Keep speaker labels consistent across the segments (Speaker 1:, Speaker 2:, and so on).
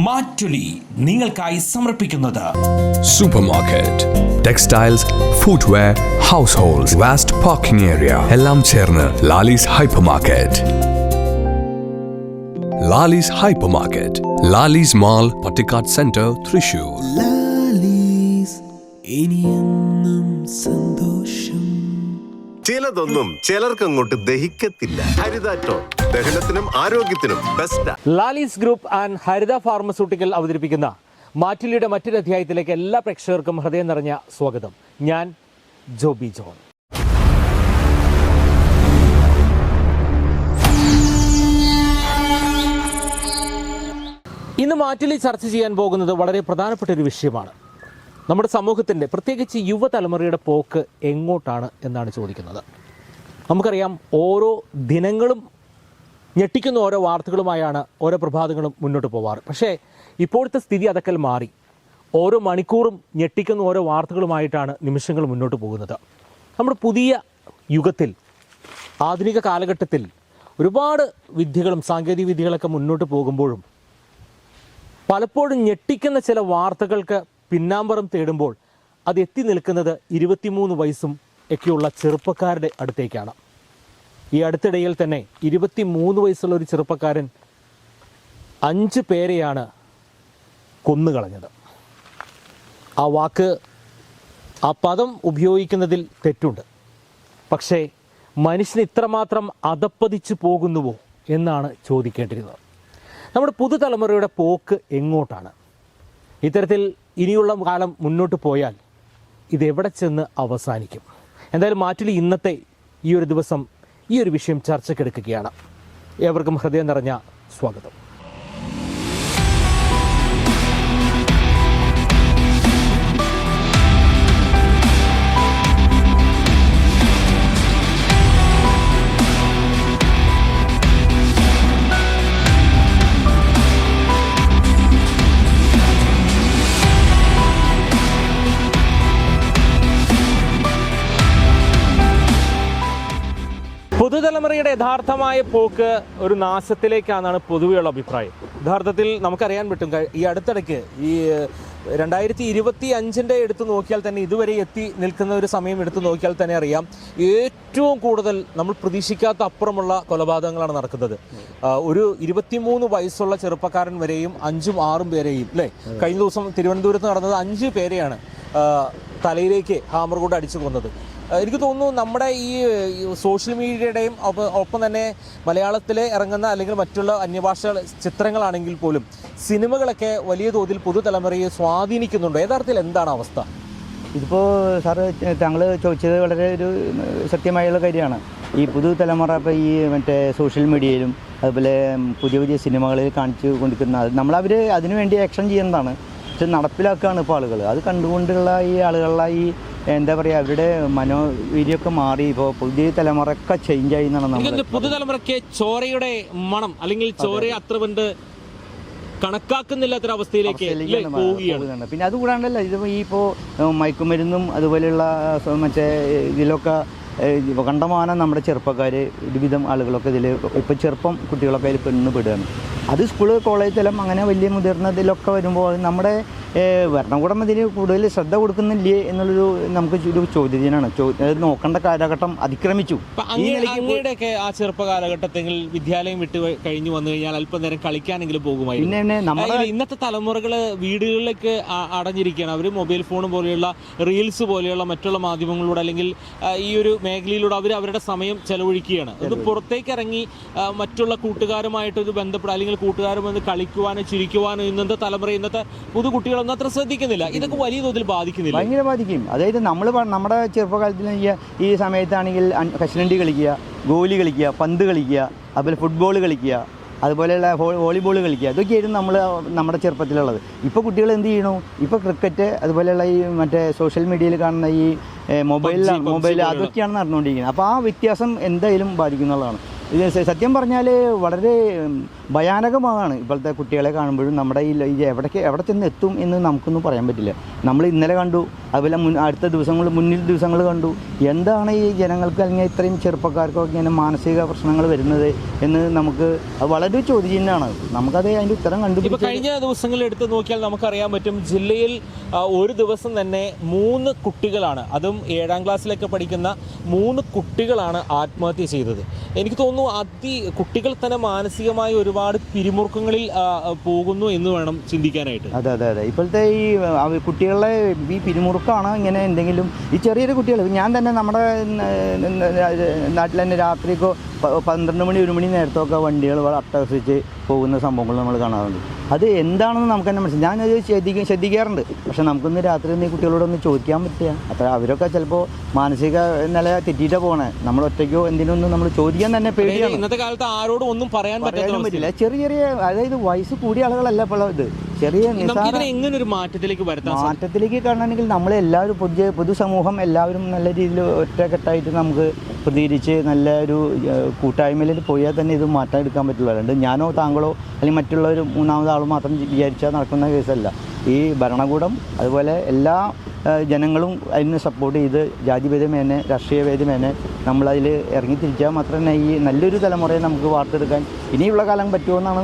Speaker 1: മാറ്റുലി നിങ്ങൾക്കായി സമർപ്പിക്കുന്നത്
Speaker 2: supermarket, textiles, footwear, households, vast parking area എല്ലാം ചേർന്ന് Lalees hypermarket. Lalees hypermarket, Lalees mall, Pattikkad centre, Thrissur.
Speaker 3: Lalees ഇനിയെന്നും സന്തോഷം.
Speaker 4: ചിലതൊന്നും ചിലർക്ക് അങ്ങോട്ട് ദഹിക്കത്തില്ല. ഹരിതാറ്റോ ദഹനത്തിനും ആരോഗ്യത്തിനും best.
Speaker 5: Lalees group and Haritha pharmaceutical അവതരിപ്പിക്കുന്ന മാറ്റുലിയുടെ മറ്റൊരു അധ്യായത്തിലേക്ക് എല്ലാ പ്രേക്ഷകർക്കും ഹൃദയം നിറഞ്ഞ സ്വാഗതം. ഞാൻ ജോബി ജോൺ. ഇന്ന് മാറ്റുലി ചർച്ച ചെയ്യാൻ പോകുന്നത് വളരെ പ്രധാനപ്പെട്ട ഒരു വിഷയമാണ്. നമ്മുടെ സമൂഹത്തിൻ്റെ, പ്രത്യേകിച്ച് യുവതലമുറയുടെ പോക്ക് എങ്ങോട്ടാണ് എന്നാണ് ചോദിക്കുന്നത്. നമുക്കറിയാം, ഓരോ ദിനങ്ങളും ഞെട്ടിക്കുന്ന ഓരോ വാർത്തകളുമായാണ് ഓരോ പ്രഭാതങ്ങളും മുന്നോട്ട് പോവാറ്. പക്ഷേ ഇപ്പോഴത്തെ സ്ഥിതി അതൊക്കെ മാറി. ഓരോ മണിക്കൂറും ഞെട്ടിക്കുന്ന ഓരോ വാർത്തകളുമായിട്ടാണ് നിമിഷങ്ങൾ മുന്നോട്ട് പോകുന്നത്. നമ്മുടെ പുതിയ യുഗത്തിൽ, ആധുനിക കാലഘട്ടത്തിൽ ഒരുപാട് വിദ്യകളും സാങ്കേതിക വിദ്യകളൊക്കെ മുന്നോട്ട് പോകുമ്പോഴും പലപ്പോഴും ഞെട്ടിക്കുന്ന ചില വാർത്തകൾക്ക് പിന്നാമ്പറം തേടുമ്പോൾ അത് എത്തി നിൽക്കുന്നത് 23 വയസ്സും ഒക്കെയുള്ള ചെറുപ്പക്കാരുടെ അടുത്തേക്കാണ്. ഈ അടുത്തിടയിൽ തന്നെ 23 വയസ്സുള്ള ഒരു ചെറുപ്പക്കാരൻ 5 പേരെയാണ് കൊന്നുകളഞ്ഞത്. ആ വാക്ക്, ആ പദം ഉപയോഗിക്കുന്നതിൽ തെറ്റുണ്ട്. പക്ഷേ മനുഷ്യന് ഇത്രമാത്രം അധപ്പതിച്ചു പോകുന്നുവോ എന്നാണ് ചോദിക്കേണ്ടിരുന്നത്. നമ്മുടെ പുതുതലമുറയുടെ പോക്ക് എങ്ങോട്ടാണ്? ഇത്തരത്തിൽ ഇനിയുള്ള കാലം മുന്നോട്ട് പോയാൽ ഇതെവിടെ ചെന്ന് അവസാനിക്കും? എന്തായാലും മാറ്റുലി ഇന്നത്തെ ഈ ഒരു ദിവസം ഈ ഒരു വിഷയം ചർച്ചയ്ക്കെടുക്കുകയാണ്. ഏവർക്കും ഹൃദയം നിറഞ്ഞ സ്വാഗതം. പുതുതലമുറയുടെ യഥാർത്ഥമായ പോക്ക് ഒരു നാശത്തിലേക്കാണെന്നാണ് പൊതുവെയുള്ള അഭിപ്രായം. യഥാർത്ഥത്തിൽ നമുക്കറിയാൻ പറ്റും, ഈ അടുത്തിടയ്ക്ക് ഈ 2025 എടുത്ത് നോക്കിയാൽ തന്നെ, ഇതുവരെ എത്തി നിൽക്കുന്ന ഒരു സമയം എടുത്ത് നോക്കിയാൽ തന്നെ അറിയാം, ഏറ്റവും കൂടുതൽ നമ്മൾ പ്രതീക്ഷിക്കാത്ത അപ്പുറമുള്ള കൊലപാതകങ്ങളാണ് നടക്കുന്നത്. ഒരു 23 വയസ്സുള്ള ചെറുപ്പക്കാരൻ വരെയും 5ഉം 6ഉം പേരെയും, അല്ലേ, കഴിഞ്ഞ ദിവസം തിരുവനന്തപുരത്ത് നടന്നത് 5 പേരെയാണ് തലയിലേക്ക് ഹാമർ കൊണ്ട് അടിച്ചു കൊന്നത്. എനിക്ക് തോന്നുന്നു നമ്മുടെ ഈ സോഷ്യൽ മീഡിയയുടെയും ഒപ്പം തന്നെ മലയാളത്തിലെ ഇറങ്ങുന്ന അല്ലെങ്കിൽ മറ്റുള്ള അന്യഭാഷ ചിത്രങ്ങളാണെങ്കിൽ പോലും സിനിമകളൊക്കെ വലിയ തോതിൽ പുതുതലമുറയെ സ്വാധീനിക്കുന്നുണ്ട്. യഥാർത്ഥത്തിൽ എന്താണ് അവസ്ഥ?
Speaker 6: ഇതിപ്പോൾ സാറ് താങ്കൾ ചോദിച്ചത് വളരെ ഒരു സത്യമായുള്ള കാര്യമാണ്. ഈ പുതുതലമുറ ഇപ്പോൾ ഈ മറ്റേ സോഷ്യൽ മീഡിയയിലും അതുപോലെ പുതിയ പുതിയ സിനിമകളിൽ കാണിച്ചു കൊണ്ടിരിക്കുന്ന നമ്മളവർ അതിനുവേണ്ടി ആക്ഷൻ ചെയ്യുന്നതാണ്. പക്ഷെ നടപ്പിലാക്കുകയാണ് ഇപ്പോൾ ആളുകൾ. അത് കണ്ടുകൊണ്ടുള്ള ഈ ആളുകളുടെ ഈ എന്താ പറയുക, അവരുടെ മനോവീര്യമൊക്കെ മാറി. ഇപ്പോൾ പുതിയ തലമുറയൊക്കെ ചേഞ്ച് ആയി എന്നാണ് നമ്മൾ.
Speaker 5: പുതുതലമുറയ്ക്ക് ചോരയുടെ മണം അല്ലെങ്കിൽ ചോരയെ അത്ര കണ്ട് കണക്കാക്കുന്നില്ലാത്തൊരവസ്ഥയിലേക്ക് പോവുകയാണ്.
Speaker 6: പിന്നെ അതുകൂടാണ്ടല്ല, ഇത് ഈ ഇപ്പോൾ മയക്കുമരുന്നും അതുപോലെയുള്ള മറ്റേ ഇതിലൊക്കെ കണ്ടമാനം നമ്മുടെ ചെറുപ്പക്കാർ, ഒരുവിധം ആളുകളൊക്കെ ഇതിൽ ഇപ്പോൾ ചെറുപ്പം കുട്ടികളൊക്കെ അതിൽ പെടുകയാണ്. അത് സ്കൂള് കോളേജ് തലം അങ്ങനെ വലിയ മുതിർന്നതിലൊക്കെ വരുമ്പോൾ നമ്മുടെ ഭരണകൂടം ഇതിന് കൂടുതൽ ശ്രദ്ധ കൊടുക്കുന്നില്ലേ എന്നുള്ളൊരു നമുക്ക് ഒരു ചോദ്യത്തിനാണ്. നോക്കേണ്ട കാലഘട്ടം അതിക്രമിച്ചു.
Speaker 5: അങ്ങനെയൊക്കെ ആ ചെറുപ്പ കാലഘട്ടത്തിൽ വിദ്യാലയം വിട്ട് കഴിഞ്ഞു വന്നു കഴിഞ്ഞാൽ അല്പം നേരം കളിക്കാനെങ്കിലും പോകുമായിരുന്നു.
Speaker 6: പിന്നെ നമ്മുടെ
Speaker 5: ഇന്നത്തെ തലമുറകൾ വീടുകളിലേക്ക് അടഞ്ഞിരിക്കുകയാണ്. അവർ മൊബൈൽ ഫോൺ പോലെയുള്ള റീൽസ് പോലെയുള്ള മറ്റുള്ള മാധ്യമങ്ങളിലൂടെ അല്ലെങ്കിൽ ഈ ഒരു മേഖലയിലൂടെ അവരുടെ സമയം ചെലവഴിക്കുകയാണ്. ഇത് പുറത്തേക്ക് ഇറങ്ങി മറ്റുള്ള കൂട്ടുകാരുമായിട്ടൊരു ബന്ധപ്പെടുക അല്ലെങ്കിൽ കൂട്ടുകാരുമെന്ന് കളിക്കുവാനോ ചിരിക്കുവാനോ ഇന്നത്തെ തലമുറ, ഇന്നത്തെ പുതുകുട്ടികളൊന്നും അത്ര ശ്രദ്ധിക്കുന്നില്ല. ഇതൊക്കെ വലിയ തോതിൽ ബാധിക്കുന്നില്ല.
Speaker 6: ഭയങ്കര ബാധിക്കും. അതായത് നമ്മുടെ ചെറുപ്പകാലത്തിൽ ഈ സമയത്താണെങ്കിൽ കശലണ്ടി കളിക്കുക, ഗോലി കളിക്കുക, പന്ത് കളിക്കുക, അതുപോലെ ഫുട്ബോൾ കളിക്കുക, അതുപോലെയുള്ള വോളിബോൾ കളിക്കുക, ഇതൊക്കെയായിരുന്നു നമ്മുടെ ചെറുപ്പത്തിലുള്ളത്. ഇപ്പോൾ കുട്ടികൾ എന്ത് ചെയ്യണു? ഇപ്പോൾ ക്രിക്കറ്റ്, അതുപോലെയുള്ള ഈ മറ്റേ സോഷ്യൽ മീഡിയയിൽ കാണുന്ന ഈ മൊബൈൽ അതൊക്കെയാണ് നടന്നുകൊണ്ടിരിക്കുന്നത്. അപ്പോൾ ആ വ്യത്യാസം എന്തായാലും ബാധിക്കുന്നുള്ളതാണ്. ഇത് സത്യം പറഞ്ഞാൽ വളരെ ഭയാനകമാണ് ഇപ്പോഴത്തെ കുട്ടികളെ കാണുമ്പോഴും. നമ്മുടെ ഈ എവിടെ ചെന്ന് എത്തും എന്ന് നമുക്കൊന്നും പറയാൻ പറ്റില്ല. നമ്മൾ ഇന്നലെ കണ്ടു, അതുപോലെ അടുത്ത മുന്നിൽ ദിവസങ്ങൾ കണ്ടു. എന്താണ് ഈ ജനങ്ങൾക്ക് അല്ലെങ്കിൽ ഇത്രയും ചെറുപ്പക്കാർക്കൊക്കെ ഇങ്ങനെ മാനസിക പ്രശ്നങ്ങൾ വരുന്നത് എന്ന് നമുക്ക് വളരെ ചോദ്യചിഹ്നമാണ്. നമുക്കത് അതിൻ്റെ ഉത്തരം
Speaker 5: ഇപ്പോൾ കഴിഞ്ഞ ദിവസങ്ങളിൽ എടുത്ത് നോക്കിയാൽ നമുക്കറിയാൻ പറ്റും, ജില്ലയിൽ ഒരു ദിവസം തന്നെ 3 കുട്ടികളാണ്, അതും 7ാം ക്ലാസ്സിലൊക്കെ പഠിക്കുന്ന 3 കുട്ടികളാണ് ആത്മഹത്യ ചെയ്തത്. എനിക്ക് തോന്നുന്നു കുട്ടികൾ തന്നെ മാനസികമായി ഒരുപാട് പിരിമുറുക്കങ്ങളിൽ പോകുന്നു എന്ന് വേണം ചിന്തിക്കാനായിട്ട്.
Speaker 6: അതെ. ഇപ്പോഴത്തെ ഈ കുട്ടികളെ ഈ പിരിമുറുക്കമാണ് ഇങ്ങനെ എന്തെങ്കിലും ഈ ചെറിയൊരു കുട്ടികൾ. ഞാൻ തന്നെ നമ്മുടെ നാട്ടിൽ തന്നെ രാത്രിക്കോ 12 മണി 1 മണി നേരത്തൊക്കെ വണ്ടികൾ അട്ടഹസിച്ച് പോകുന്ന സംഭവങ്ങൾ നമ്മൾ കാണാറുണ്ട്. അത് എന്താണെന്ന് നമുക്ക് തന്നെ മനസ്സിലായി. ഞാനത് ശ്രദ്ധിക്കാറുണ്ട്. പക്ഷെ നമുക്കൊന്ന് രാത്രി ഈ കുട്ടികളോടൊന്ന് ചോദിക്കാൻ പറ്റുക. അത്ര അവരൊക്കെ ചിലപ്പോൾ മാനസിക നില തെറ്റിയിട്ടാണ് പോകണേ. നമ്മൾ ഒറ്റയ്ക്കോ എന്തിനൊന്നും നമ്മൾ ചോദിക്കാൻ തന്നെ പേടിയാണ്.
Speaker 5: ഇന്നത്തെ കാലത്ത് ആരോടും ഒന്നും പറയാൻ പറ്റില്ല.
Speaker 6: ചെറിയ അതായത് വയസ്സ് കൂടിയ ആളുകളല്ല ഇപ്പോൾ ഇത്.
Speaker 5: എങ്ങനൊരു മാറ്റത്തിലേക്ക്
Speaker 6: കാണണമെങ്കിൽ നമ്മളെല്ലാവരും പൊതുസമൂഹം എല്ലാവരും നല്ല രീതിയിൽ ഒറ്റക്കെട്ടായിട്ട് നമുക്ക് പ്രതികരിച്ച് നല്ല ഒരു കൂട്ടായ്മയിൽ പോയാൽ തന്നെ ഇത് മാറ്റം എടുക്കാൻ പറ്റുള്ളൂ. അല്ലാണ്ട് ഞാനോ താങ്കളോ അല്ലെങ്കിൽ മറ്റുള്ളവർ 3ാമത് ആൾ മാത്രം വിചാരിച്ചാൽ നടക്കുന്ന കേസല്ല. ഈ ഭരണകൂടം അതുപോലെ എല്ലാ ജനങ്ങളും അതിന് സപ്പോർട്ട് ചെയ്ത് ജാതിഭേദമേനെ രാഷ്ട്രീയഭേദമേനെ നമ്മളതിൽ ഇറങ്ങിത്തിരിച്ചാൽ മാത്രമേ ഈ നല്ലൊരു തലമുറയെ നമുക്ക് വാർത്തെടുക്കാൻ ഇനിയുള്ള കാലം പറ്റുമെന്നാണ്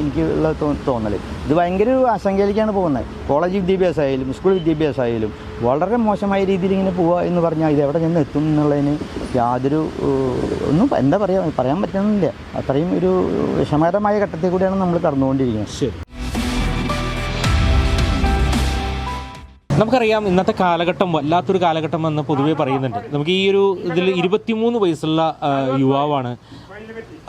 Speaker 6: എനിക്കുള്ള തോന്നൽ. ഇത് ഭയങ്കര ആശങ്കയിലേക്കാണ് പോകുന്നത്. കോളേജ് വിദ്യാഭ്യാസമായാലും സ്കൂൾ വിദ്യാഭ്യാസമായാലും വളരെ മോശമായ രീതിയിൽ ഇങ്ങനെ പോവുക എന്ന് പറഞ്ഞാൽ ഇത് എവിടെ നിന്ന് എത്തും എന്നുള്ളതിന് യാതൊരു എന്താ പറയുക പറയാൻ പറ്റുന്നില്ല. അത്രയും ഒരു വിഷമകരമായ ഘട്ടത്തിൽ കൂടിയാണ് നമ്മൾ കടന്നുകൊണ്ടിരിക്കുന്നത്.
Speaker 5: നമുക്കറിയാം, ഇന്നത്തെ കാലഘട്ടം വല്ലാത്തൊരു കാലഘട്ടം എന്ന് പൊതുവെ പറയുന്നുണ്ട്. നമുക്ക് ഈ ഒരു ഇതിൽ 23 വയസ്സുള്ള യുവാവാണ്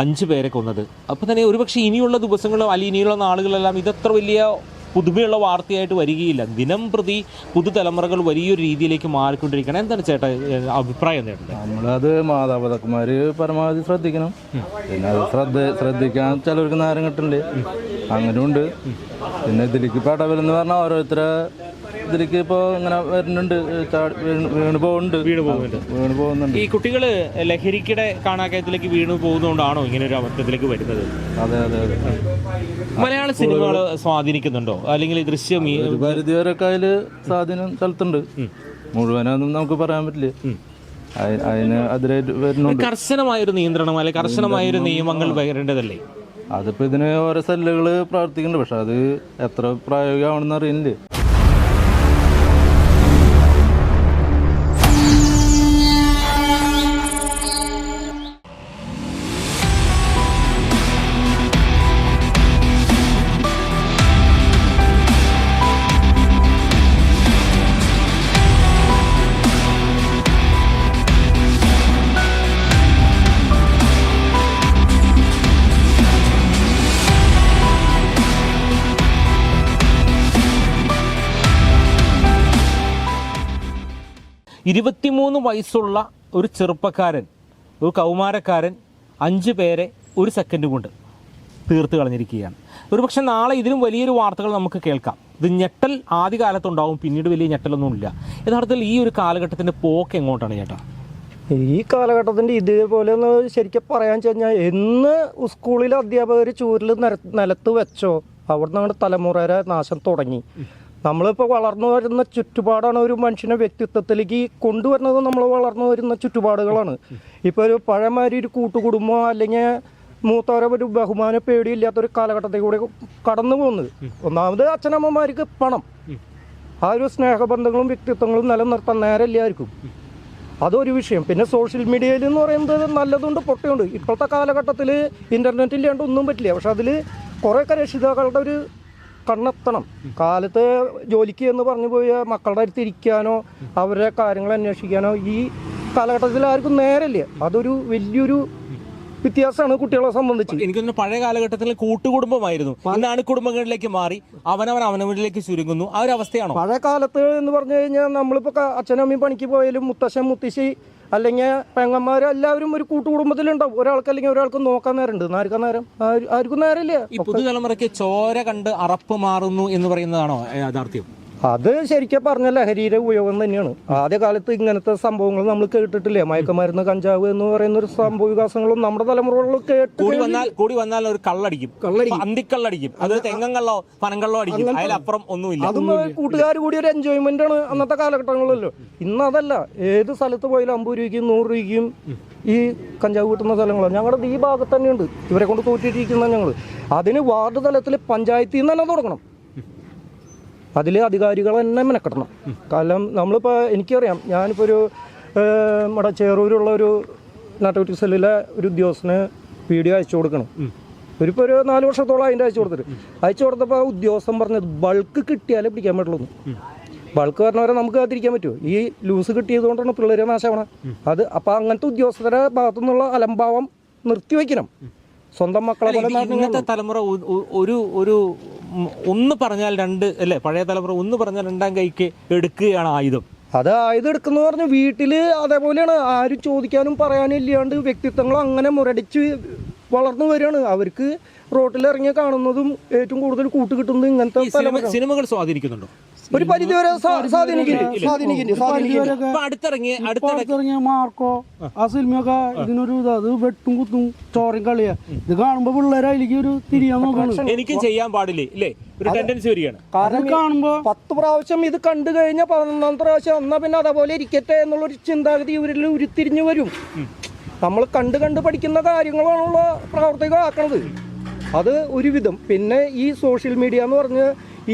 Speaker 5: 5 പേരെ കൊന്നത്. അപ്പോൾ തന്നെ ഒരുപക്ഷെ ഇനിയുള്ള ദിവസങ്ങളോ അല്ലെങ്കിൽ ഇനിയുള്ള നാളുകളെല്ലാം ഇതത്ര വലിയ പുതുമയുള്ള വാർത്തയായിട്ട് വരികയില്ല. ദിനം പ്രതി പുതുതലമുറകൾ വലിയൊരു രീതിയിലേക്ക് മാറിക്കൊണ്ടിരിക്കണം. എന്താണ് ചേട്ടാ അഭിപ്രായം?
Speaker 7: നമ്മളത് മാതാപിതാക്കന്മാർ പരമാവധി ശ്രദ്ധിക്കണം. പിന്നെ അത് ശ്രദ്ധിക്കാൻ ചിലവർക്ക് നേരം കിട്ടുന്നുണ്ട്, അങ്ങനെയുണ്ട്. പിന്നെ ഇതിലേക്ക് പടവലെന്ന് പറഞ്ഞാൽ ഓരോരുത്തരെ ഇതിലേക്ക് ഇപ്പോൾ ഇങ്ങനെ വരുന്നുണ്ട്, വീണ് പോകുന്നുണ്ട്.
Speaker 5: ഈ കുട്ടികൾ ലഹരിക്കിടെ കാണാക്കയത്തിലേക്ക് വീണു പോകുന്നതുകൊണ്ടാണോ ഇങ്ങനെ ഒരു അബദ്ധത്തിലേക്ക് വരുന്നത്?
Speaker 7: അതെ.
Speaker 5: മലയാള സിനിമകൾ സ്വാധീനിക്കുന്നുണ്ടോ, അല്ലെങ്കിൽ ദൃശ്യം
Speaker 7: ഒരു പരിധി വരെയൊക്കെ അതിൽ സ്വാധീനം ചെലുത്തുന്നുണ്ട്. മുഴുവനൊന്നും നമുക്ക് പറയാൻ പറ്റില്ല. അതിന് അതിലായിട്ട് വരുന്നുണ്ട്.
Speaker 5: കർശനമായൊരു നിയന്ത്രണം അല്ലെങ്കിൽ കർശനമായൊരു നിയമങ്ങൾ വരേണ്ടതല്ലേ?
Speaker 7: അതിപ്പോൾ ഇതിന് ഓരോ സെല്ലുകൾ പ്രവർത്തിക്കുന്നുണ്ട്. പക്ഷെ അത് എത്ര പ്രായോഗികമാണെന്ന് അറിയില്ലേ.
Speaker 5: വയസ്സുള്ള ഒരു ചെറുപ്പക്കാരൻ, ഒരു കൗമാരക്കാരൻ 5 പേരെ ഒരു സെക്കൻഡ് കൊണ്ട് തീർത്ത് കളഞ്ഞിരിക്കുകയാണ്. ഒരുപക്ഷെ നാളെ ഇതിലും വലിയൊരു വാർത്തകൾ നമുക്ക് കേൾക്കാം. ഇത് ഞെട്ടൽ ആദ്യകാലത്തുണ്ടാവും, പിന്നീട് വലിയ ഞെട്ടലൊന്നുമില്ല. യഥാർത്ഥത്തിൽ ഈ ഒരു കാലഘട്ടത്തിൻ്റെ പോക്ക് എങ്ങോട്ടാണ് ചേട്ടാ?
Speaker 8: ഈ കാലഘട്ടത്തിൻ്റെ ഇതേപോലെ ഒന്ന് ശരിക്കും പറയാൻ കഴിഞ്ഞാൽ എന്ന് സ്കൂളിലെ അധ്യാപകർ ചൂരിൽ നിലത്ത് വെച്ചോ അവിടെ നിന്നാണ് തലമുറയുടെ നാശം തുടങ്ങി. നമ്മളിപ്പോൾ വളർന്നു വരുന്ന ചുറ്റുപാടാണ് ഒരു മനുഷ്യനെ വ്യക്തിത്വത്തിലേക്ക് കൊണ്ടുവരുന്നത്. നമ്മൾ വളർന്നു വരുന്ന ചുറ്റുപാടുകളാണ്. ഇപ്പോൾ ഒരു പഴയമാതിരി ഒരു കൂട്ടുകുടുംബം അല്ലെങ്കിൽ മൂത്തവരെ ഒരു ബഹുമാന പേടിയില്ലാത്തൊരു കാലഘട്ടത്തിൽ കൂടി കടന്നു പോകുന്നത്. ഒന്നാമത് അച്ഛനമ്മമാർക്ക് പണം, ആ ഒരു സ്നേഹബന്ധങ്ങളും വ്യക്തിത്വങ്ങളും നിലനിർത്താൻ നേരമില്ലായിരിക്കും. അതൊരു വിഷയം. പിന്നെ സോഷ്യൽ മീഡിയയിൽ എന്ന് പറയുന്നത് നല്ലതുണ്ട് പൊട്ടയുണ്ട്. ഇപ്പോഴത്തെ കാലഘട്ടത്തിൽ ഇൻ്റർനെറ്റ് ഇല്ലാണ്ട് ഒന്നും പറ്റില്ല. പക്ഷെ അതിൽ കുറേയൊക്കെ രക്ഷിതാക്കളുടെ ഒരു കണ്ണെത്തണം. കാലത്ത് ജോലിക്ക് എന്ന് പറഞ്ഞു പോയ മക്കളുടെ അടുത്ത് ഇരിക്കാനോ അവരുടെ കാര്യങ്ങൾ അന്വേഷിക്കാനോ ഈ കാലഘട്ടത്തിൽ ആർക്കും നേരമില്ല. അതൊരു വലിയൊരു വ്യത്യാസമാണ് കുട്ടികളെ സംബന്ധിച്ച്.
Speaker 5: എനിക്കൊന്ന് പഴയ കാലഘട്ടത്തിൽ കൂട്ടുകുടുംബമായിരുന്നു, ഇന്നാണ് കുടുംബങ്ങളിലേക്ക് മാറി അവനവനിലേക്ക് ചുരുങ്ങുന്നു. ആ ഒരു അവസ്ഥയാണോ?
Speaker 8: പഴയ കാലത്ത് എന്ന് പറഞ്ഞു കഴിഞ്ഞാൽ നമ്മളിപ്പോൾ അച്ഛനമ്മയും പണിക്ക് പോയാലും മുത്തശ്ശൻ മുത്തശ്ശി അല്ലെങ്കിൽ പെങ്ങന്മാർ എല്ലാവരും ഒരു കൂട്ടുകുടുംബത്തിലുണ്ടാവും. ഒരാൾക്ക് അല്ലെങ്കിൽ ഒരാൾക്ക് നോക്കാൻ നേരമുണ്ട്. ആർക്കും നേരമില്ല.
Speaker 5: ഈ പുതുതലമുറയ്ക്ക് ചോര കണ്ട് അറപ്പ് മാറുന്നു എന്ന് പറയുന്നതാണോ യാഥാർത്ഥ്യം?
Speaker 8: അത് ശരിക്കും പറഞ്ഞ ലഹരിയുടെ ഉപയോഗം തന്നെയാണ്. ആദ്യകാലത്ത് ഇങ്ങനത്തെ സംഭവങ്ങൾ നമ്മൾ കേട്ടിട്ടില്ലേ? മയക്കുമരുന്ന്, കഞ്ചാവ് എന്ന് പറയുന്ന ഒരു സംഭവ വികാസങ്ങളും നമ്മുടെ തലമുറകളിൽ
Speaker 5: കൂടി വന്നാൽ ഒരു കള്ളടിക്കും, അന്തിക്കള്ളടിക്കും, അത് തെങ്ങങ്കള്ളോ പനങ്കള്ളോ അടിക്കും, അതിലപ്പുറം ഒന്നുമില്ല.
Speaker 8: അതും കൂട്ടുകാർ കൂടി ഒരു എൻജോയ്മെന്റ് ആണ് അന്നത്തെ കാലഘട്ടങ്ങളിലല്ലോ. ഇന്ന് അതല്ല, ഏത് സ്ഥലത്ത് പോയാലും 50 രൂപയ്ക്കും 100 രൂപയ്ക്കും ഈ കഞ്ചാവ് കിട്ടുന്ന സ്ഥലങ്ങളാണ്. ഞങ്ങളുടെ ഈ ഭാഗത്ത് തന്നെയുണ്ട് ഇവരെ കൊണ്ട് തോറ്റിട്ടിരിക്കുന്ന ഞങ്ങൾ. അതിന് വാർഡ് തലത്തിൽ പഞ്ചായത്തിൽ നിന്ന് തന്നെ തുടങ്ങണം. അതിൽ അധികാരികൾ തന്നെ മെനക്കെടണം. കാരണം നമ്മളിപ്പോൾ എനിക്കറിയാം, ഞാനിപ്പോൾ ഒരു നമ്മുടെ ചേറൂരുള്ള ഒരു നാർക്കോട്ടിക് സെല്ലിലെ ഒരു ഉദ്യോഗസ്ഥന് വീഡിയോ അയച്ചു കൊടുക്കണം. ഇപ്പോൾ ഒരു 4 വർഷത്തോളം അതിൻ്റെ അയച്ചു കൊടുത്തപ്പോൾ ആ ഉദ്യോഗസ്ഥൻ പറഞ്ഞത് ബൾക്ക് കിട്ടിയാലേ പിടിക്കാൻ പറ്റുള്ളൂ. ബൾക്ക് പറഞ്ഞവരെ നമുക്ക് കാത്തിരിക്കാൻ പറ്റുമോ? ഈ ലൂസ് കിട്ടിയത് കൊണ്ടാണ് പിള്ളേരെ നാശമാവണം. അത് അപ്പോൾ അങ്ങനത്തെ ഉദ്യോഗസ്ഥരുടെ ഭാഗത്തു നിന്നുള്ള അലംഭാവം നിർത്തിവെക്കണം. സ്വന്തം മക്കളെ പോലെ
Speaker 5: ഇന്നത്തെ തലമുറ ഒരു ഒന്ന് പറഞ്ഞാൽ രണ്ട് അല്ലേ, പഴയ തലമുറ ഒന്ന് പറഞ്ഞാൽ രണ്ടാം കൈക്ക് എടുക്കുകയാണ് ആയുധം.
Speaker 8: അത് ആയുധം എടുക്കുന്ന പറഞ്ഞാൽ വീട്ടിൽ അതേപോലെയാണ്. ആരും ചോദിക്കാനും പറയാനും ഇല്ലാണ്ട് വ്യക്തിത്വങ്ങൾ അങ്ങനെ മുരടിച്ച് വളർന്നു വരികയാണ്. അവർക്ക് റോട്ടിലിറങ്ങി കാണുന്നതും ഏറ്റവും കൂടുതൽ കൂട്ട് കിട്ടുന്നതും ഇങ്ങനത്തെ
Speaker 5: സിനിമകൾ സ്വാധീനിക്കുന്നുണ്ടോ?
Speaker 8: ഒരു പരിധിവരെ സ്വാധീനിക്കുന്നുണ്ട്.
Speaker 9: അടുത്തിറങ്ങിയ മാർക്കോ ആ സിനിമയൊക്കെ ഇതിനൊരു അത് വെട്ടും കുത്തും ചോറും കളിയാ. ഇത് കാണുമ്പോ പിള്ളേരെ അതിലേക്ക് ഒരു തിരിയാൻ നോക്കണം.
Speaker 5: എനിക്കും ചെയ്യാൻ പാടില്ലേ ഇല്ലേ, ഒരു ടെൻഡൻസി വരികയാണ്.
Speaker 8: കാരണം കാണുമ്പോ 10 പ്രാവശ്യം ഇത് കണ്ടു കഴിഞ്ഞാൽ 11ാമത്തെ പ്രാവശ്യം എന്നാ പിന്നെ അതേപോലെ ഇരിക്കട്ടെ എന്നുള്ളൊരു ചിന്താഗതി ഇവരിൽ ഉരുത്തിരിഞ്ഞു വരും. നമ്മൾ കണ്ട് പഠിക്കുന്ന കാര്യങ്ങളാണുള്ള പ്രാവർത്തികമാക്കണത്. അത് ഒരുവിധം. പിന്നെ ഈ സോഷ്യൽ മീഡിയ എന്ന് പറഞ്ഞ്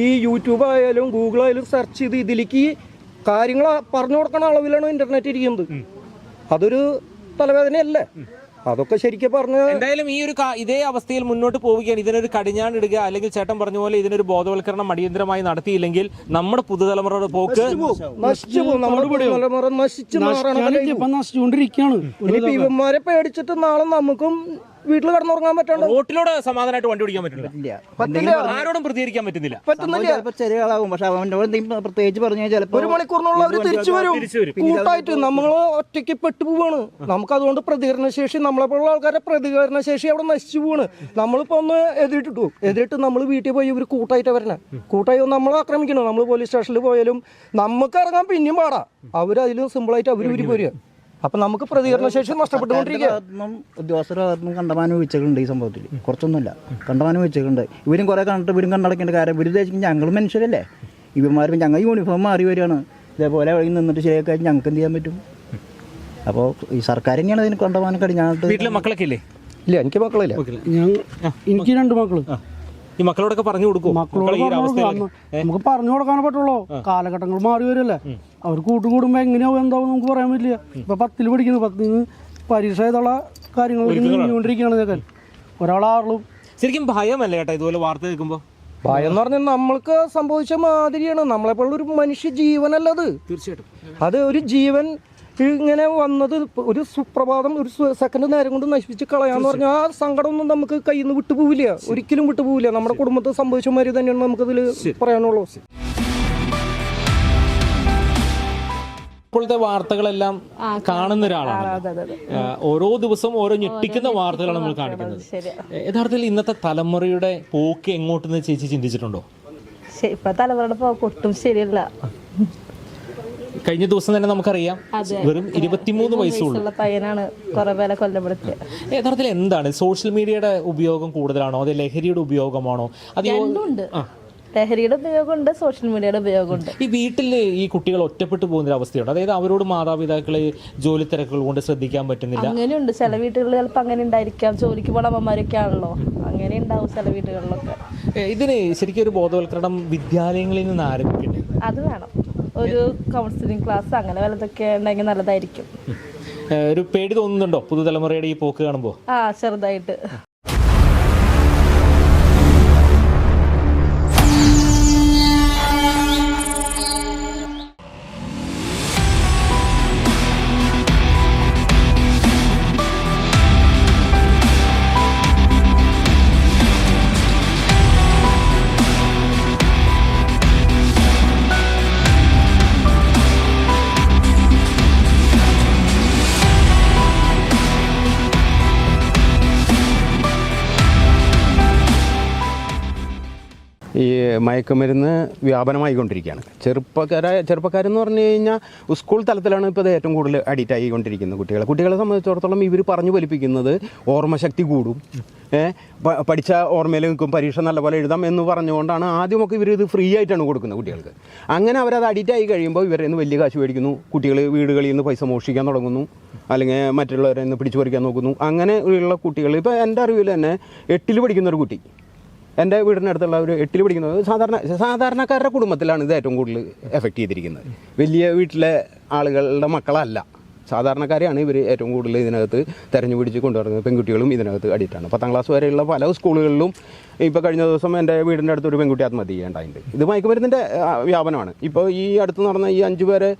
Speaker 8: ഈ യൂട്യൂബ് ആയാലും ഗൂഗിൾ ആയാലും സെർച്ച് ചെയ്ത് ഇതിലേക്ക് കാര്യങ്ങൾ പറഞ്ഞു കൊടുക്കുന്ന അളവിലാണ് ഇന്റർനെറ്റ് ഇരിക്കുന്നത്. അതൊരു തലവേദനയല്ലേ? അതൊക്കെ ശരിക്കും പറഞ്ഞ
Speaker 5: എന്തായാലും ഈ ഒരു ഇതേ അവസ്ഥയിൽ മുന്നോട്ട് പോവുകയാണ്. ഇതിനൊരു കടിഞ്ഞാണിടുക, അല്ലെങ്കിൽ ചേട്ടൻ പറഞ്ഞ പോലെ ഇതിനൊരു ബോധവൽക്കരണം അടിയന്തരമായി നടത്തിയില്ലെങ്കിൽ നമ്മുടെ പുതുതലമുറയുടെ പോക്ക്
Speaker 9: നശിച്ചുകൊണ്ടിരിക്കുകയാണ്.
Speaker 8: ഇവന്മാരെ പേടിച്ചിട്ട് നാളെ നമുക്കും വീട്ടിൽ കിടന്നുറങ്ങാൻ പറ്റും.
Speaker 5: റോട്ടിലൂടെ സമാധാനമായിട്ട് വണ്ടി ഓടിക്കാൻ പറ്റില്ല, ആരോടും പ്രതികരിക്കാൻ പറ്റുന്നില്ല.
Speaker 6: ചെറിയ ആളാകും, പക്ഷെ അവൻ്റെ പ്രത്യേകിച്ച് പറഞ്ഞു ചിലപ്പോൾ
Speaker 8: 1 മണിക്കൂറിനുള്ള അവർ തിരിച്ചു വരും കൂട്ടായിട്ട്. നമ്മൾ ഒറ്റയ്ക്ക് പെട്ടുപോവാണ്. നമുക്ക് അതുകൊണ്ട് പ്രതികരണശേഷി, നമ്മളെപ്പോലുള്ള ആൾക്കാരുടെ പ്രതികരണശേഷി അവിടെ നശിച്ചു പോവാണ്. നമ്മളിപ്പോ ഒന്ന് എതിരിട്ട് നമ്മൾ വീട്ടിൽ പോയി ഇവർ കൂട്ടായിട്ട് വരണേ, കൂട്ടായി നമ്മളെ ആക്രമിക്കണം. നമ്മൾ പോലീസ് സ്റ്റേഷനിൽ പോയാലും നമുക്ക് ഇറങ്ങാൻ പിന്നെയും പാടാ. അവരതിലും സിമ്പിളായിട്ട് അവർ പോരുക. അപ്പൊ നമുക്ക് പ്രതികരണശേഷി നഷ്ടപ്പെട്ടുകൊണ്ടിരിക്കുക.
Speaker 6: ഉദ്യോഗസ്ഥരും കണ്ടമാനം വീഴ്ചകളുണ്ട് ഈ സംഭവത്തിൽ. കുറച്ചൊന്നുമില്ല, കണ്ടമാനം വീഴ്ചകളുണ്ട്. ഇവരും കുറെ കണ്ടിട്ട് ഇവരും കണ്ടടക്കേണ്ട കാര്യം. ഇവർ ഉദ്ദേശിക്കുന്നത് ഞങ്ങളും മനുഷ്യരല്ലേ, ഇവന്മാരും ഞങ്ങൾ യൂണിഫോം മാറി വരികയാണ്. ഇതേപോലെ വഴി നിന്നിട്ട് ശരിയാക്കാൻ ഞങ്ങൾക്ക് എന്ത് ചെയ്യാൻ പറ്റും? അപ്പോൾ ഈ സർക്കാർ തന്നെയാണ് ഇതിന് കണ്ടമാനം കടിഞ്ഞാട്ട്.
Speaker 5: വീട്ടിലെ മക്കളൊക്കെ ഇല്ലേ?
Speaker 8: ഇല്ല, എനിക്ക് മക്കളില്ല.
Speaker 9: എനിക്ക് 2 മക്കള്.
Speaker 5: ഈ മക്കളോടൊക്കെ പറഞ്ഞു കൊടുക്കും.
Speaker 9: നമുക്ക് പറഞ്ഞു കൊടുക്കാനേ പറ്റുള്ളൂ. കാലഘട്ടങ്ങൾ മാറി വരല്ലേ. അവർ കൂട്ടുകൂടുമ്പോ എങ്ങനെയാവും എന്താവും നമുക്ക് പറയാൻ പറ്റില്ല. ഇപ്പൊ 10ൽ പഠിക്കുന്നു, 10ൽ പരീക്ഷ ചെയ്തുള്ള കാര്യങ്ങളിലേക്ക് നീങ്ങിക്കൊണ്ടിരിക്കുകയാണ് ഇതൊക്കെ. ഒരാളാറും
Speaker 5: ശരിക്കും ഭയമല്ലേ ചേട്ടാ ഇതുപോലെ വാർത്ത കേൾക്കുമ്പോ?
Speaker 8: ഭയം എന്ന് പറഞ്ഞാൽ നമ്മൾക്ക് സംഭവിച്ച മാതിരിയാണ്. നമ്മളെപ്പോലുള്ള ഒരു മനുഷ്യ ജീവനല്ലത്.
Speaker 5: തീർച്ചയായിട്ടും
Speaker 8: അത് ഒരു ജീവൻ ഇങ്ങനെ വന്നത് ഒരു സുപ്രഭാതം ഒരു സെക്കൻഡ് നേരം കൊണ്ട് നശിപ്പിച്ച് കളയാന്ന് പറഞ്ഞാൽ ആ സങ്കടമൊന്നും നമുക്ക് കയ്യിൽ നിന്ന് വിട്ടുപോവില്ല, ഒരിക്കലും വിട്ടുപോവില്ല. നമ്മുടെ കുടുംബത്തിൽ സംഭവിച്ച മാതിരി തന്നെയാണ് നമുക്കതിൽ പറയാനുള്ളൂ.
Speaker 5: ഇപ്പോഴത്തെ വാർത്തകളെല്ലാം കാണുന്ന ഒരാളാണ്. ഓരോ ദിവസവും ഓരോ ഞെട്ടിക്കുന്ന വാർത്തകളാണ് നമ്മൾ കാണിക്കുന്നത്. യഥാർത്ഥത്തിൽ ഇന്നത്തെ തലമുറയുടെ പോക്ക് എങ്ങോട്ടെന്ന് ചേച്ചി ചിന്തിച്ചിട്ടുണ്ടോ?
Speaker 10: ഇപ്പൊ തലമുറയുടെ പോക്ക് ഒട്ടും ശരിയല്ല.
Speaker 5: കഴിഞ്ഞ ദിവസം തന്നെ നമുക്കറിയാം, വെറും 23 വയസ്സുള്ള
Speaker 10: പയ്യനാണ് കുറെ പേരെ കൊല്ലപ്പെടുത്തിയത്.
Speaker 5: യഥാർത്ഥത്തിൽ എന്താണ് സോഷ്യൽ മീഡിയയുടെ ഉപയോഗം കൂടുതലാണോ അതോ ലഹരിയുടെ ഉപയോഗമാണോ? അത്
Speaker 10: രണ്ടുണ്ട്. ലഹരിയുടെ ഉപയോഗമുണ്ട്, സോഷ്യൽ മീഡിയയുടെ ഉപയോഗമുണ്ട്.
Speaker 5: ഈ വീട്ടിൽ ഈ കുട്ടികൾ ഒറ്റപ്പെട്ടു പോകുന്ന അവസ്ഥയുണ്ട്. അതായത് അവരോട് മാതാപിതാക്കളെ ജോലി തിരക്കുകൾ കൊണ്ട് ശ്രദ്ധിക്കാൻ പറ്റുന്നില്ല.
Speaker 10: അങ്ങനെയുണ്ട് ചില വീട്ടുകളിൽ. ചിലപ്പോൾ അങ്ങനെ ഉണ്ടായിരിക്കാം. ജോലിക്ക് പോണ അമ്മമാരൊക്കെ ആണല്ലോ, അങ്ങനെ ഉണ്ടാവും ചില വീടുകളിലൊക്കെ.
Speaker 5: ഇതിന് ശരിക്കും ഒരു ബോധവൽക്കരണം വിദ്യാലയങ്ങളിൽ നിന്ന് ആരംഭിക്കണ്ടേ?
Speaker 10: അത് വേണം. ഒരു കൗൺസിലിംഗ് ക്ലാസ് അങ്ങനെ വല്ലതൊക്കെ ഉണ്ടെങ്കിൽ നല്ലതായിരിക്കും.
Speaker 5: ഒരു പേടി തോന്നുന്നുണ്ടോ പുതുതലമുറയുടെ ഈ പോക്ക് കാണുമ്പോൾ?
Speaker 10: ചെറുതായിട്ട്.
Speaker 11: മയക്കുമരുന്ന് വ്യാപനമായിക്കൊണ്ടിരിക്കുകയാണ്. ചെറുപ്പക്കാരെന്ന് പറഞ്ഞു കഴിഞ്ഞാൽ സ്കൂൾ തലത്തിലാണ് ഇപ്പോൾ ഇത് ഏറ്റവും കൂടുതൽ അഡിക്റ്റ് ആയിക്കൊണ്ടിരിക്കുന്നത്. കുട്ടികളെ സംബന്ധിച്ചിടത്തോളം ഇവർ പറഞ്ഞു ഫലിപ്പിക്കുന്നത് ഓർമ്മശക്തി കൂടും, പഠിച്ച ഓർമ്മയിൽ നിൽക്കും, പരീക്ഷ നല്ലപോലെ എഴുതാം എന്ന് പറഞ്ഞുകൊണ്ടാണ് ആദ്യമൊക്കെ ഇവർ ഇത് ഫ്രീ ആയിട്ടാണ് കൊടുക്കുന്നത് കുട്ടികൾക്ക്. അങ്ങനെ അവരത് അഡിക്റ്റ് ആയി കഴിയുമ്പോൾ ഇവരെ നിന്ന് വലിയ കാശ് മേടിക്കുന്നു, കുട്ടികൾ വീടുകളിൽ നിന്ന് പൈസ മോഷ്ടിക്കാൻ തുടങ്ങുന്നു, അല്ലെങ്കിൽ മറ്റുള്ളവരെ നിന്ന് പിടിച്ചു പറിക്കാൻ നോക്കുന്നു. അങ്ങനെ ഉള്ള കുട്ടികൾ ഇപ്പോൾ എൻ്റെ അറിവിൽ തന്നെ 8ൽ പഠിക്കുന്നൊരു കുട്ടി, എൻ്റെ വീടിനടുത്തുള്ള ഒരു 8ൽ പഠിക്കുന്നത് സാധാരണക്കാരുടെ കുടുംബത്തിലാണ് ഇത് ഏറ്റവും കൂടുതൽ എഫക്റ്റ് ചെയ്തിരിക്കുന്നത്. വലിയ വീട്ടിലെ ആളുകളുടെ മക്കളല്ല, സാധാരണക്കാരെയാണ് ഇവർ ഏറ്റവും കൂടുതൽ ഇതിനകത്ത് തെരഞ്ഞു പിടിച്ച് കൊണ്ടുവരുന്നത്. പെൺകുട്ടികളും ഇതിനകത്ത് അഡിക്റ്റാണ്. 10ാം ക്ലാസ് വരെയുള്ള പല സ്കൂളുകളിലും ഇപ്പോൾ കഴിഞ്ഞ ദിവസം എൻ്റെ വീടിൻ്റെ അടുത്തൊരു പെൺകുട്ടി ആത്മഹത്യ ചെയ്യേണ്ടായിട്ടുണ്ട്. ഇത് മയക്കുമരുന്നിൻ്റെ വ്യാപനമാണ്. ഇപ്പോൾ ഈ അടുത്ത് നടന്ന ഈ 5 പേരെ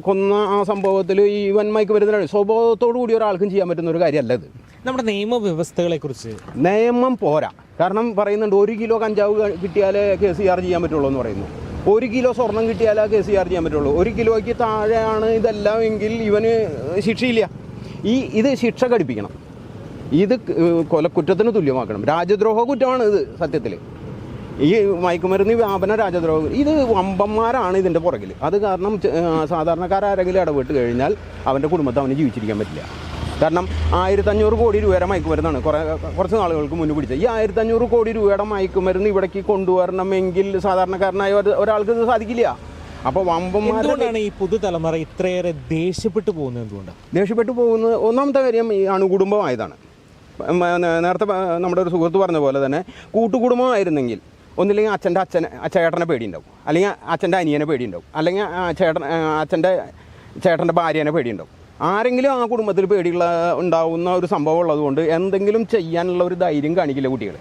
Speaker 11: കൊന്ന ആ സംഭവത്തിൽ ഈ മയക്കുമരുന്നിൻ്റെ സ്വഭാവത്തോടു കൂടി ഒരാൾക്കും ചെയ്യാൻ പറ്റുന്ന ഒരു കാര്യമല്ല ഇത്.
Speaker 5: നമ്മുടെ നിയമവ്യവസ്ഥകളെക്കുറിച്ച്
Speaker 11: നിയമം പോരാ. കാരണം പറയുന്നുണ്ട് 1 കിലോ കഞ്ചാവ് കിട്ടിയാലേ കേസ് ചാർജ് ചെയ്യാൻ പറ്റുള്ളൂ എന്ന് പറയുന്നു. 1 കിലോ സ്വർണം കിട്ടിയാലേ കേസ് ചാർജ് ചെയ്യാൻ പറ്റുള്ളൂ. 1 കിലോയ്ക്ക് താഴെയാണ് ഇതെല്ലാം എങ്കിൽ ഇവന് ശിക്ഷയില്ല. ഇത് ശിക്ഷ ഘടിപ്പിക്കണം. ഇത് കൊലക്കുറ്റത്തിന് തുല്യമാക്കണം. രാജ്യദ്രോഹ കുറ്റമാണ് ഇത് സത്യത്തിൽ. ഈ മയക്കുമരുന്ന് വ്യാപന രാജ്യദ്രോഹം, ഇത് വമ്പന്മാരാണ് ഇതിൻ്റെ പുറകിൽ. അത് കാരണം സാധാരണക്കാരെങ്കിലും ഇടപെട്ട് കഴിഞ്ഞാൽ അവൻ്റെ കുടുംബത്തെ അവന് ജീവിച്ചിരിക്കാൻ പറ്റില്ല. കാരണം 1500 കോടി രൂപയുടെ മയക്കുമരുന്നാണ് കുറച്ച് നാളുകൾക്ക് മുന്നേ പിടിച്ചത്. ഈ 1500 കോടി രൂപയുടെ മയക്കുമരുന്ന് ഇവിടേക്ക് കൊണ്ടുവരണമെങ്കിൽ സാധാരണക്കാരനായ ഒരാൾക്ക് ഇത് സാധിക്കില്ല. അപ്പോൾ വമ്പന്മാരാണ്
Speaker 5: ഈ പുതുതലമുറ ഇത്രയേറെ ദേഷ്യപ്പെട്ടു പോകുന്നത്. എന്തുകൊണ്ട് ദേഷ്യപ്പെട്ടു
Speaker 11: പോകുന്നത്? ഒന്നാമത്തെ കാര്യം ഈ അണുകുടുംബമായതാണ്. നേരത്തെ നമ്മുടെ ഒരു സുഹൃത്ത് പറഞ്ഞ പോലെ തന്നെ കൂട്ടുകുടുംബമായിരുന്നെങ്കിൽ ഒന്നില്ലെങ്കിൽ ചേട്ടനെ പേടിയുണ്ടാവും, അല്ലെങ്കിൽ അച്ഛൻ്റെ അനിയനെ പേടിയുണ്ടാവും, അല്ലെങ്കിൽ ചേട്ടൻ്റെ ഭാര്യേനെ പേടിയുണ്ടാവും. ആരെങ്കിലും ആ കുടുംബത്തിൽ ഉണ്ടാവുന്ന ഒരു സംഭവം ഉള്ളതുകൊണ്ട് എന്തെങ്കിലും ചെയ്യാനുള്ള ഒരു ധൈര്യം കാണിക്കില്ല കുട്ടികൾ.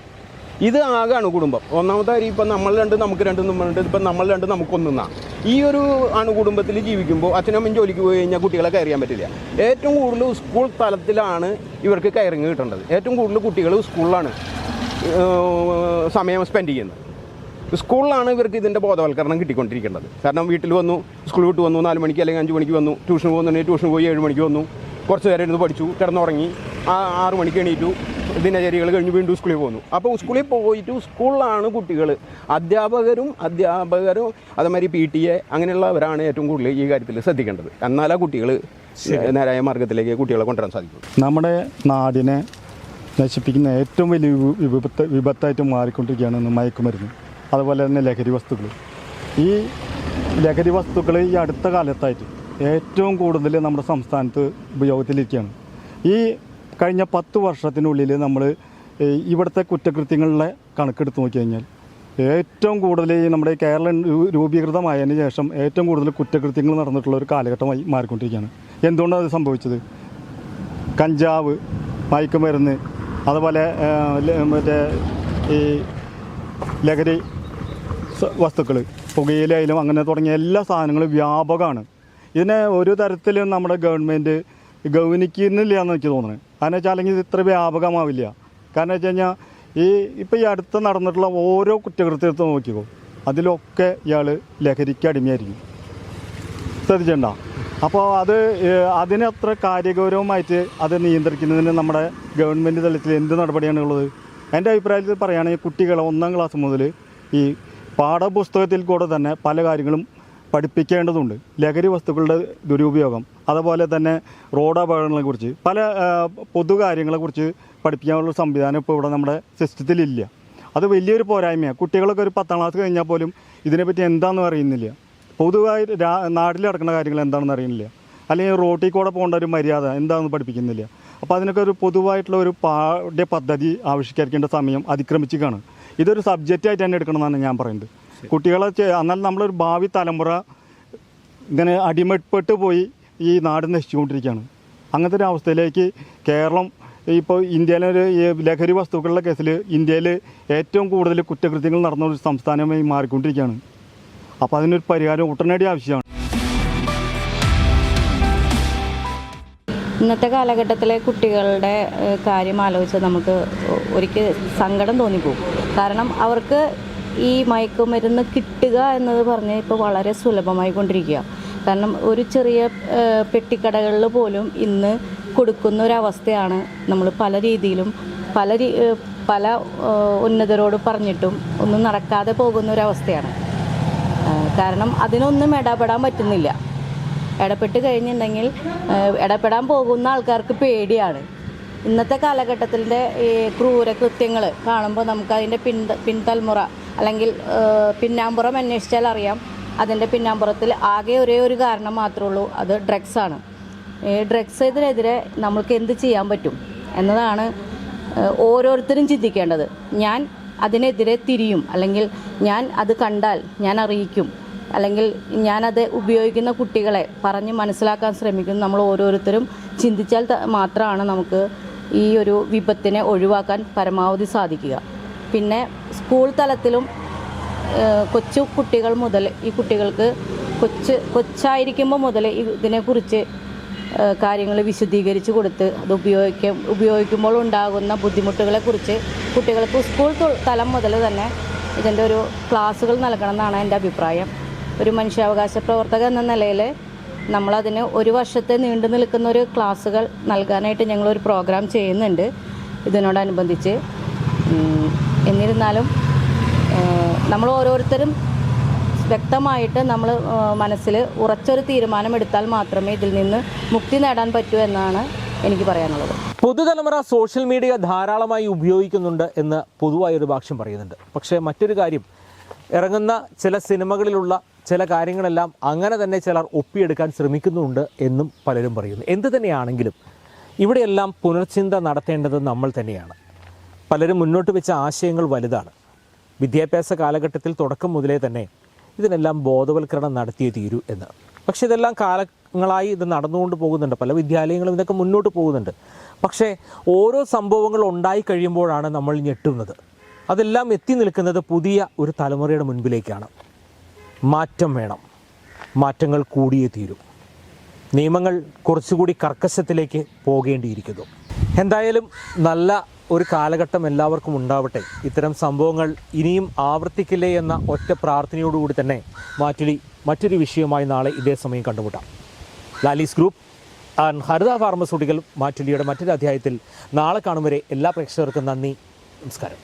Speaker 11: ഇത് ആകാണ് കുടുംബം. ഒന്നാമത്തെ കാര്യം ഇപ്പം നമ്മൾ 2 നമുക്ക് 2 നമ്മളുണ്ട്, ഇപ്പം നമ്മൾ 2 നമുക്കൊന്നാണ്. ഈ ഒരു അണുകുടുംബത്തിൽ ജീവിക്കുമ്പോൾ അച്ഛനമ്മയും ജോലിക്ക് പോയി കഴിഞ്ഞാൽ കുട്ടികളെ കയറിയാൻ പറ്റില്ല. ഏറ്റവും കൂടുതൽ സ്കൂൾ തലത്തിലാണ് ഇവർക്ക് കയറിങ് കിട്ടേണ്ടത്. ഏറ്റവും കൂടുതൽ കുട്ടികൾ സ്കൂളിലാണ് സമയം സ്പെൻഡ് ചെയ്യുന്നത്. സ്കൂളിലാണ് ഇവർക്ക് ഇതിൻ്റെ ബോധവൽക്കരണം കിട്ടിക്കൊണ്ടിരിക്കേണ്ടത്. കാരണം വീട്ടിൽ വന്നു, സ്കൂൾ വിട്ട് വന്നു 4 മണിക്ക് അല്ലെങ്കിൽ 5 മണിക്ക് വന്നു, ട്യൂഷന് പോകുന്നുണ്ടെങ്കിൽ ട്യൂഷന് പോയി 7 മണിക്ക് വന്നു, കുറച്ച് നേരം ഇരുന്ന് പഠിച്ചു, കിടന്നുറങ്ങി, 6 മണിക്ക് എണീറ്റു, ദിനചര്യകൾ കഴിഞ്ഞ് വീണ്ടും സ്കൂളിൽ പോകുന്നു. അപ്പോൾ സ്കൂളിൽ പോയിട്ട് സ്കൂളിലാണ് കുട്ടികൾ അധ്യാപകരും അതേമാതിരി PTA അങ്ങനെയുള്ളവരാണ് ഏറ്റവും കൂടുതൽ ഈ കാര്യത്തിൽ ശ്രദ്ധിക്കേണ്ടത്. എന്നാലാ കുട്ടികൾ നേരായ മാർഗത്തിലേക്ക് കുട്ടികളെ കൊണ്ടുവരാൻ സാധിക്കും.
Speaker 12: നമ്മുടെ നാടിനെ നശിപ്പിക്കുന്ന ഏറ്റവും വലിയ വിപത്തായിട്ട് മാറിക്കൊണ്ടിരിക്കുകയാണ് മയക്കുമരുന്ന്, അതുപോലെ തന്നെ ലഹരി വസ്തുക്കൾ. ഈ ലഹരി വസ്തുക്കൾ ഈ അടുത്ത കാലത്തായിട്ട് ഏറ്റവും കൂടുതൽ നമ്മുടെ സംസ്ഥാനത്ത് ഉപയോഗത്തിലിരിക്കുകയാണ്. ഈ കഴിഞ്ഞ 10 വർഷത്തിനുള്ളിൽ നമ്മൾ ഇവിടുത്തെ കുറ്റകൃത്യങ്ങളുടെ കണക്കെടുത്ത് നോക്കി കഴിഞ്ഞാൽ ഏറ്റവും കൂടുതൽ നമ്മുടെ കേരളം രൂപീകൃതമായതിന് ശേഷം ഏറ്റവും കൂടുതൽ കുറ്റകൃത്യങ്ങൾ നടന്നിട്ടുള്ള ഒരു കാലഘട്ടമായി മാറിക്കൊണ്ടിരിക്കുകയാണ്. എന്തുകൊണ്ടാണ് അത് സംഭവിച്ചത്? കഞ്ചാവ്, മയക്കുമരുന്ന്, അതുപോലെ മറ്റേ ഈ ലഹരി വസ്തുക്കൾ, പുകയിലായാലും അങ്ങനെ തുടങ്ങിയ എല്ലാ സാധനങ്ങളും വ്യാപകമാണ്. ഇതിനെ ഒരു തരത്തിലും നമ്മുടെ ഗവൺമെൻറ് ഗൗനിക്കുന്നില്ല എന്ന് എനിക്ക് തോന്നുന്നത്. കാരണം വെച്ചാൽ അല്ലെങ്കിൽ ഇത് ഇത്ര വ്യാപകമാവില്ല. കാരണം വെച്ച് കഴിഞ്ഞാൽ ഇപ്പോൾ ഈ അടുത്ത് നടന്നിട്ടുള്ള ഓരോ കുറ്റകൃത്യത്തെ നോക്കിക്കോ, അതിലൊക്കെ ഇയാൾ ലഹരിക്ക് അടിമയായിരിക്കും. ശ്രദ്ധിച്ചിട്ടുണ്ടോ? അപ്പോൾ അതിനത്ര കാര്യഗൗരവമായിട്ട് അത് നിയന്ത്രിക്കുന്നതിന് നമ്മുടെ ഗവൺമെൻറ് തലത്തിൽ എന്ത് നടപടിയാണ് ഉള്ളത്? എൻ്റെ അഭിപ്രായത്തിൽ പറയുകയാണെങ്കിൽ കുട്ടികളെ 1ാം ക്ലാസ് മുതൽ ഈ പാഠപുസ്തകത്തിൽ കൂടെ തന്നെ പല കാര്യങ്ങളും പഠിപ്പിക്കേണ്ടതുണ്ട്. ലഹരി വസ്തുക്കളുടെ ദുരുപയോഗം, അതുപോലെ തന്നെ റോഡ് അപകടങ്ങളെക്കുറിച്ച്, പല പൊതുകാര്യങ്ങളെക്കുറിച്ച് പഠിപ്പിക്കാനുള്ള സംവിധാനം ഇപ്പോൾ ഇവിടെ നമ്മുടെ സിസ്റ്റത്തിലില്ല. അത് വലിയൊരു പോരായ്മയാണ്. കുട്ടികളൊക്കെ ഒരു 10ാം ക്ലാസ് കഴിഞ്ഞാൽ പോലും ഇതിനെപ്പറ്റി എന്താണെന്ന് അറിയുന്നില്ല. പൊതുവായി നാട്ടിൽ നടക്കുന്ന കാര്യങ്ങൾ എന്താണെന്ന് അറിയുന്നില്ല, അല്ലെങ്കിൽ റോട്ടിൽ കൂടെ പോകേണ്ട ഒരു മര്യാദ എന്താണെന്ന് പഠിപ്പിക്കുന്നില്ല. അപ്പോൾ അതിനൊക്കെ ഒരു പൊതുവായിട്ടുള്ള ഒരു പാഠ്യ പദ്ധതി ആവിഷ്കരിക്കേണ്ട സമയം അതിക്രമിച്ചിരിക്കുകയാണ്. ഇതൊരു സബ്ജക്റ്റായിട്ട് തന്നെ എടുക്കണമെന്നാണ് ഞാൻ പറയുന്നത്. കുട്ടികളെ എന്നാൽ നമ്മളൊരു ഭാവി തലമുറ ഇങ്ങനെ അടിമപ്പെട്ട് പോയി ഈ നാട് നശിച്ചുകൊണ്ടിരിക്കുകയാണ്. അങ്ങനത്തെ ഒരു അവസ്ഥയിലേക്ക് കേരളം ഇപ്പോൾ ഇന്ത്യയിലൊരു ലഹരി വസ്തുക്കളുടെ കേസിൽ ഇന്ത്യയിൽ ഏറ്റവും കൂടുതൽ കുറ്റകൃത്യങ്ങൾ നടന്ന ഒരു സംസ്ഥാനമായി മാറിക്കൊണ്ടിരിക്കുകയാണ്. അപ്പോൾ അതിനൊരു പരിഹാരം ഉടനടി ആവശ്യമാണ്.
Speaker 13: ഇന്നത്തെ കാലഘട്ടത്തിലെ കുട്ടികളുടെ കാര്യം ആലോചിച്ച് നമുക്ക് ഒരിക്കൽ സങ്കടം തോന്നിപ്പോകും. കാരണം അവർക്ക് ഈ മയക്കുമരുന്ന് കിട്ടുക എന്നത് പറഞ്ഞ് ഇപ്പോൾ വളരെ സുലഭമായി കൊണ്ടിരിക്കുക. കാരണം ഒരു ചെറിയ പെട്ടിക്കടകളിൽ പോലും ഇന്ന് കൊടുക്കുന്ന ഒരവസ്ഥയാണ് നമ്മൾ പല രീതിയിലും പല ഉന്നതരോട് പറഞ്ഞിട്ടും ഒന്നും നടക്കാതെ പോകുന്ന ഒരവസ്ഥയാണ്. കാരണം അതിനൊന്നും ഇടപെടാൻ പറ്റുന്നില്ല. ഇടപെട്ട് കഴിഞ്ഞിട്ടുണ്ടെങ്കിൽ ഇടപെടാൻ പോകുന്ന ആൾക്കാർക്ക് പേടിയാണ്. ഇന്നത്തെ കാലഘട്ടത്തിൻ്റെ ഈ ക്രൂരകൃത്യങ്ങൾ കാണുമ്പോൾ നമുക്ക് അതിൻ്റെ പിൻതലമുറ അല്ലെങ്കിൽ പിന്നാമ്പുറം അന്വേഷിച്ചാൽ അറിയാം. അതിൻ്റെ പിന്നാമ്പുറത്തിൽ ആകെ ഒരേ ഒരു കാരണം മാത്രമേ ഉള്ളൂ, അത് ഡ്രഗ്സാണ്. ഡ്രഗ്സ് ഇതിനെതിരെ നമ്മൾക്ക് എന്ത് ചെയ്യാൻ പറ്റും എന്നതാണ് ഓരോരുത്തരും ചിന്തിക്കേണ്ടത്. ഞാൻ അതിനെതിരെ തിരിയും, അല്ലെങ്കിൽ ഞാൻ അത് കണ്ടാൽ ഞാൻ അറിയിക്കും, അല്ലെങ്കിൽ ഞാനത് ഉപയോഗിക്കുന്ന കുട്ടികളെ പറഞ്ഞ് മനസ്സിലാക്കാൻ ശ്രമിക്കും. നമ്മൾ ഓരോരുത്തരും ചിന്തിച്ചാൽ മാത്രമാണ് നമുക്ക് ഈ ഒരു വിപത്തിനെ ഒഴിവാക്കാൻ പരമാവധി സാധിക്കുക. പിന്നെ സ്കൂൾ തലത്തിലും കൊച്ചു കുട്ടികൾ മുതൽ ഈ കുട്ടികൾക്ക് കൊച്ചായിരിക്കുമ്പോൾ മുതൽ ഇതിനെക്കുറിച്ച് കാര്യങ്ങൾ വിശദീകരിച്ച് കൊടുത്ത് അത് ഉപയോഗിക്കുമ്പോൾ ഉണ്ടാകുന്ന ബുദ്ധിമുട്ടുകളെക്കുറിച്ച് കുട്ടികൾക്ക് സ്കൂൾ തലം മുതൽ തന്നെ ഇതിൻ്റെ ഒരു ക്ലാസ്സുകൾ നൽകണമെന്നാണ് എൻ്റെ അഭിപ്രായം. ഒരു മനുഷ്യാവകാശ പ്രവർത്തക എന്ന നിലയിൽ നമ്മളതിന് ഒരു വർഷത്തെ നീണ്ടു നിൽക്കുന്ന ഒരു ക്ലാസ്സുകൾ നൽകാനായിട്ട് ഞങ്ങളൊരു പ്രോഗ്രാം ചെയ്യുന്നുണ്ട് ഇതിനോടനുബന്ധിച്ച്. എന്നിരുന്നാലും നമ്മൾ ഓരോരുത്തരും വ്യക്തമായിട്ട് നമ്മൾ മനസ്സിൽ ഉറച്ചൊരു തീരുമാനമെടുത്താൽ മാത്രമേ ഇതിൽ നിന്ന് മുക്തി നേടാൻ പറ്റൂ എന്നാണ് എനിക്ക് പറയാനുള്ളത്.
Speaker 5: പുതുതലമുറ സോഷ്യൽ മീഡിയ ധാരാളമായി ഉപയോഗിക്കുന്നുണ്ട് എന്ന് പൊതുവായൊരു ഭാഷ്യം പറയുന്നുണ്ട്. പക്ഷേ മറ്റൊരു കാര്യം, ഇറങ്ങുന്ന ചില സിനിമകളിലുള്ള ചില കാര്യങ്ങളെല്ലാം അങ്ങനെ തന്നെ ചിലർ ഒപ്പിയെടുക്കാൻ ശ്രമിക്കുന്നുണ്ട് എന്നും പലരും പറയുന്നു. എന്തു തന്നെയാണെങ്കിലും ഇവിടെയെല്ലാം പുനർചിന്ത നടത്തേണ്ടത് നമ്മൾ തന്നെയാണ്. പലരും മുന്നോട്ട് വെച്ച ആശയങ്ങൾ വലുതാണ്. വിദ്യാഭ്യാസ കാലഘട്ടത്തിൽ തുടക്കം മുതലേ തന്നെ ഇതിനെല്ലാം ബോധവൽക്കരണം നടത്തിയേ തീരൂ എന്ന്. പക്ഷേ ഇതെല്ലാം കാലങ്ങളായി ഇത് നടന്നുകൊണ്ട് പോകുന്നുണ്ട്. പല വിദ്യാലയങ്ങളും ഇതൊക്കെ മുന്നോട്ട് പോകുന്നുണ്ട്. പക്ഷേ ഓരോ സംഭവങ്ങൾ ഉണ്ടായി കഴിയുമ്പോഴാണ് നമ്മൾ ഞെട്ടുന്നത്. അതെല്ലാം എത്തി നിൽക്കുന്നത് പുതിയ ഒരു തലമുറയുടെ മുൻപിലേക്കാണ്. മാറ്റം വേണം, മാറ്റങ്ങൾ കൂടിയേ തീരും. നിയമങ്ങൾ കുറച്ചുകൂടി കർക്കശത്തിലേക്ക് പോകേണ്ടിയിരിക്കുന്നു. എന്തായാലും നല്ല ഒരു കാലഘട്ടം എല്ലാവർക്കും ഉണ്ടാവട്ടെ. ഇത്തരം സംഭവങ്ങൾ ഇനിയും ആവർത്തിക്കില്ലേ എന്ന ഒറ്റ പ്രാർത്ഥനയോടുകൂടി തന്നെ മാറ്റുലി മറ്റൊരു വിഷയമായി നാളെ ഇതേ സമയം കണ്ടുമുട്ടാം. Lalees group and Haritha pharmaceutical മാറ്റുലിയുടെ മറ്റൊരു അധ്യായത്തിൽ നാളെ കാണും വരെ എല്ലാ പ്രേക്ഷകർക്കും നന്ദി, നമസ്കാരം.